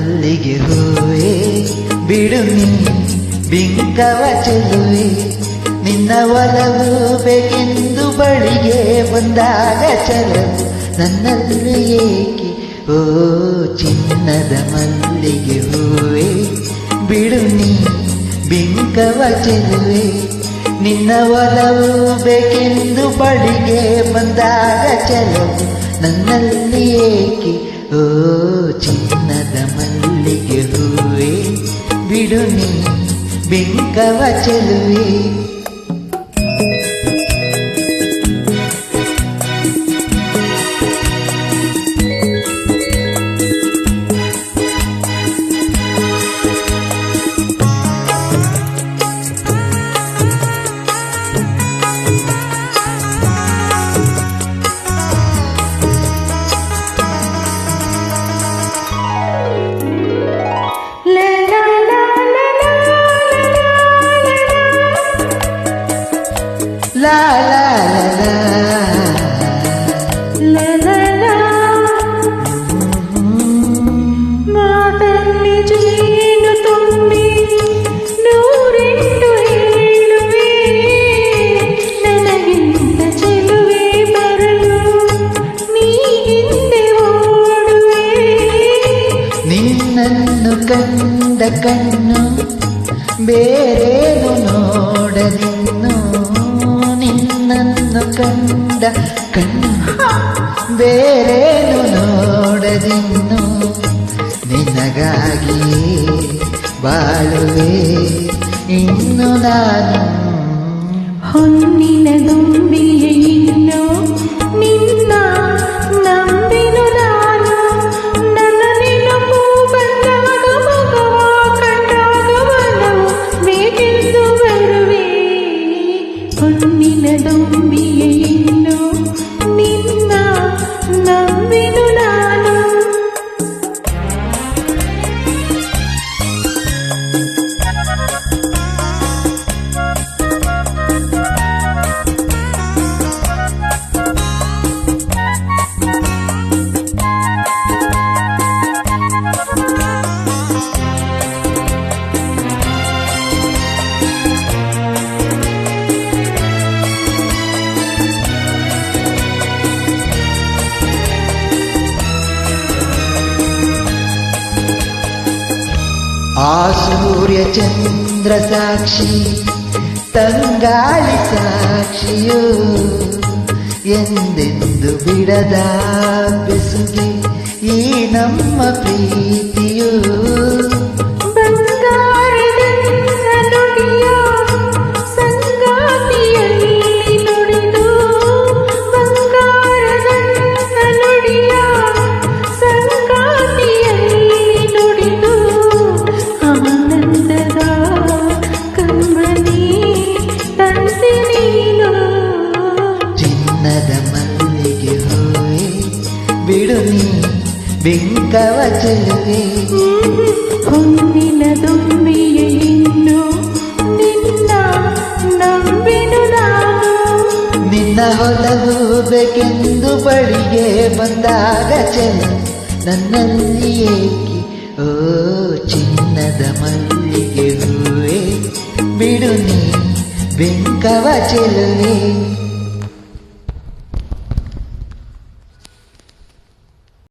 ಮಲ್ಲಿಗೆ ಹೂವೇ ಬಿಡು ನೀ ಬಿಂಕವ ಚೆಲುವೆ, ನಿನ್ನ ಒಲವು ಬೇಕೆಂದು ಬಳಿಗೆ ಬಂದಾಗ ಚಲವು ನನ್ನಲ್ಲಿ ಏಕೆ. ಓ ಚಿನ್ನದ ಮಲ್ಲಿಗೆ ಹೂವೇ ಬಿಡು ನೀ ಬಿಂಕವ ಚೆಲುವೆ, ನಿನ್ನ ಒಲವು ಬೇಕೆಂದು ಬಳಿಗೆ ಬಂದಾಗ ಚಲವು ನನ್ನಲ್ಲಿ ಏಕೆ. ಓ ಚಿನ್ನದ ಮಲ್ಲಿಗೆ ಹೂವೇ ಬಿಡು ನೀ ಬಿಂಕವ ಚೆಲುವೆ. La la la la la la ಮಾತಲ್ಲಿ ಜೇನು ತುಂಬಿ ನೂರೆಂಟು ಹೇಳುವೆ, ನನಗಿಂತ ಚೆಲುವೆ ಬರಲು ನೀ ಹಿಂದೆ ಓಡುವೆ. ನಿನ್ನನ್ನು ಕಂಡ ಕಣ್ಣು ಬೇರೇನು ನೋಡಲಿನ್ನು, ನಿನ್ನನ್ನು ಕಂಡ ಕಣ್ಣು ಬೇರೇನು ನೋಡದಿನ್ನು, ನಿನಗಾಗಿಯೇ ಬಾಳುವೆ ಇನ್ನು ನಾನು. ಹೊನ್ನಿನ ದುಂಬಿಯೇ ಇನ್ನು ನಿನ್ನ ನಂಬಿನು ನಾನು, ನನ್ನ ನೆನಪು ಬಂದಾಗ ಮಗವ ಕಂಡಾಗ ಬಲವು ಬೇಕೆಂದು ಬರುವೆ. ಹೊನ್ನಿನ ದುಂಬಿಯೇ ಇನ್ನು ನಿನ್ನ ನಂಬಿನು ನಾನು. ಆ ಸೂರ್ಯ ಚಂದ್ರ ಸಾಕ್ಷಿ ತಂಗಾಳಿ ಸಾಕ್ಷಿಯೋ, ಎಂದೆಂದು ಬಿಡದ ಬೆಸುಗೆ ಈ ನಮ್ಮ ಪ್ರೀತಿಯೋ. ಚಿನ್ನದ ಮಲ್ಲಿಗೆ ಹೂವೇ ಬಿಡು ನೀ ಬಿಂಕವ ಚೆಲುವೆ, ಹೊನ್ನಿನ ದುಂಬಿಯೇ ಇನ್ನು ನಿನ್ನ ನಂಬಿನು ನಾನು, ನಿನ್ನ ಹೊಲವು ಬೇಕೆಂದು ಬಳಿಗೆ ಬಂದಾಗ ಚೆಲು ನನ್ನಲ್ಲಿ ಏಕೆ. ಓ ಚಿನ್ನದ ಮಲ್ಲಿಗೆ ಹೂವೇ ಬಿಡು ನೀ ಬಿಂಕವ ಚೆಲುವೆ.